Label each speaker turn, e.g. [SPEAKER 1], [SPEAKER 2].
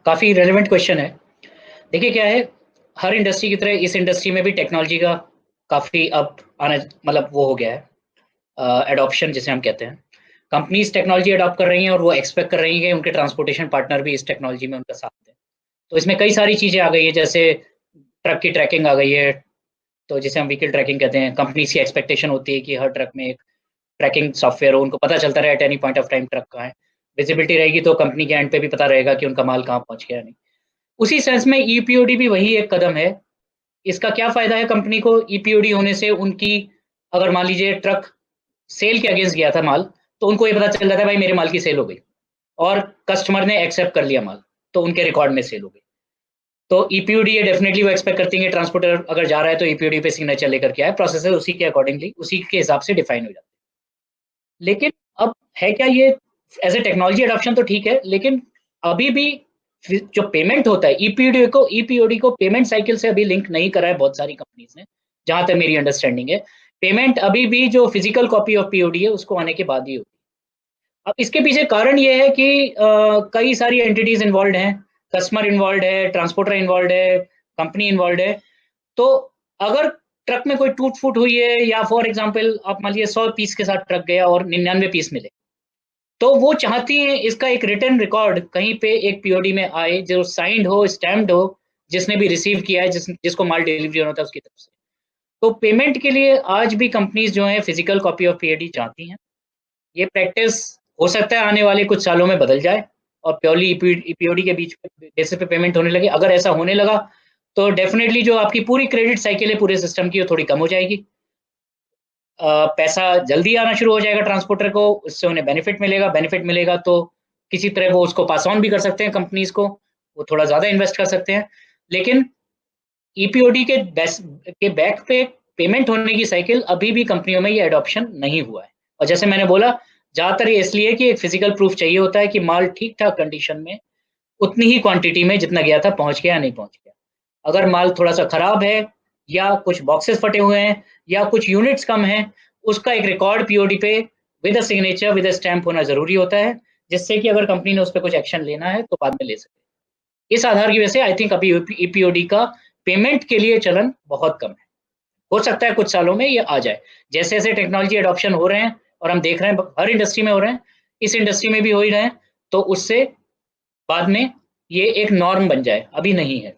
[SPEAKER 1] काफ़ी relevant question है। देखिए क्या है, हर इंडस्ट्री की तरह इस इंडस्ट्री में भी टेक्नोलॉजी का काफ़ी अब आना मतलब वो हो गया है, एडॉप्शन जिसे हम कहते हैं। कंपनीज़ टेक्नोलॉजी अडॉप्ट कर रही हैं और वो एक्सपेक्ट कर रही हैं कि उनके ट्रांसपोर्टेशन पार्टनर भी इस टेक्नोलॉजी में उनका साथ दें। तो इसमें कई सारी चीज़ें आ गई हैं, जैसे ट्रक की ट्रैकिंग आ गई है, तो जिसे हम व्हीकल ट्रैकिंग कहते हैं। कंपनीज़ की एक्सपेक्टेशन होती है कि हर ट्रक में एक ट्रैकिंग सॉफ्टवेयर हो, उनको पता चलता रहे at any point of time truck कहाँ है। विजिबिलिटी रहेगी तो कंपनी के एंड पे भी पता रहेगा कि उनका माल कहाँ पहुँच गया है, नहीं। उसी सेंस में ईपीओडी भी वही एक कदम है। इसका क्या फ़ायदा है कंपनी को ईपीओडी होने से? उनकी अगर मान लीजिए ट्रक सेल के अगेंस्ट गया था माल, तो उनको ये पता चल जाता है भाई मेरे माल की सेल हो गई और कस्टमर ने एक्सेप्ट कर लिया माल, तो उनके रिकॉर्ड में सेल हो गई। तो ईपीओडी ये डेफिनिटली वो एक्सपेक्ट करती है कि ट्रांसपोर्टर अगर जा रहा है तो ईपीओडी पे सिग्नेचर लेकर के आए, प्रोसेसर उसी के अकॉर्डिंगली, उसी के हिसाब से डिफाइन हो जाता है। लेकिन अब है क्या ये एज़ अ टेक्नोलॉजी अडॉप्शन तो ठीक है, लेकिन अभी भी जो पेमेंट होता है ईपीओडी को पेमेंट साइकिल से अभी लिंक नहीं करा है बहुत सारी कंपनीज़ ने, जहाँ तक मेरी अंडरस्टैंडिंग है। पेमेंट अभी भी जो फिजिकल कॉपी ऑफ पीओडी है उसको आने के बाद ही होती है। अब इसके पीछे कारण ये है कि कई सारी एंटिटीज़ इन्वॉल्वड हैं, कस्टमर इन्वॉल्वड है, ट्रांसपोर्टर इन्वॉल्वड है, कंपनी इन्वॉल्वड है। तो अगर ट्रक में कोई टूट-फूट हुई है या फॉर एग्ज़ाम्पल आप मान लीजिए 100 पीस के साथ ट्रक गया और 99 पीस मिले, तो वो चाहती हैं इसका एक रिटन रिकॉर्ड कहीं पे एक पीओडी में आए, जो साइंड हो, स्टैम्प्ड हो, जिसने भी रिसीव किया है, जिसको माल डिलीवरी होना था उसकी तरफ से। तो पेमेंट के लिए आज भी कंपनीज़ जो हैं फिजिकल कॉपी ऑफ पीओडी चाहती हैं। ये प्रैक्टिस हो सकता है आने वाले कुछ सालों में बदल जाए और प्योरली ईपीओडी के बीच बेसिस पे पेमेंट होने लगे। अगर ऐसा होने लगा, तो डेफ़िनिटली जो आपकी पूरी क्रेडिट साइकिल है पूरे सिस्टम की, वो थोड़ी कम हो जाएगी। पैसा जल्दी आना शुरू हो जाएगा ट्रांसपोर्टर को, उससे उन्हें बेनिफिट मिलेगा तो किसी तरह वो उसको पास ऑन भी कर सकते हैं कंपनीज़ को, वो थोड़ा ज़्यादा इन्वेस्ट कर सकते हैं। लेकिन ईपीओडी के बैक पे पेमेंट होने की साइकिल अभी भी कंपनियों में ये एडॉप्शन नहीं हुआ है। और जैसे मैंने बोला, ज़्यादातर ये इसलिए कि एक फिजिकल प्रूफ चाहिए होता है कि माल ठीक-ठाक कंडीशन में, उतनी ही क्वांटिटी में जितना गया था पहुँच गया या नहीं पहुँच गया। अगर माल थोड़ा-सा खराब है या कुछ बॉक्सेस फटे हुए हैं या कुछ यूनिट्स कम हैं, उसका एक रिकॉर्ड पीओडी पे with a signature, with a stamp होना ज़रूरी होता है, जिससे कि अगर कंपनी ने उस पे कुछ एक्शन लेना है तो बाद में ले सके। इस आधार की वजह से आई थिंक अभी ईपीओडी का पेमेंट के लिए चलन बहुत कम है। हो सकता है कुछ सालों में ये आ जाए। जैसे-जैसे टेक्नोलॉजी एडॉप्शन हो रहे हैं और हम देख रहे हैं हर इंडस्ट्री में हो रहे हैं, इस इंडस्ट्री में भी हो ही रहे हैं, तो उससे बाद में ये एक नॉर्म बन जाए, अभी नहीं है।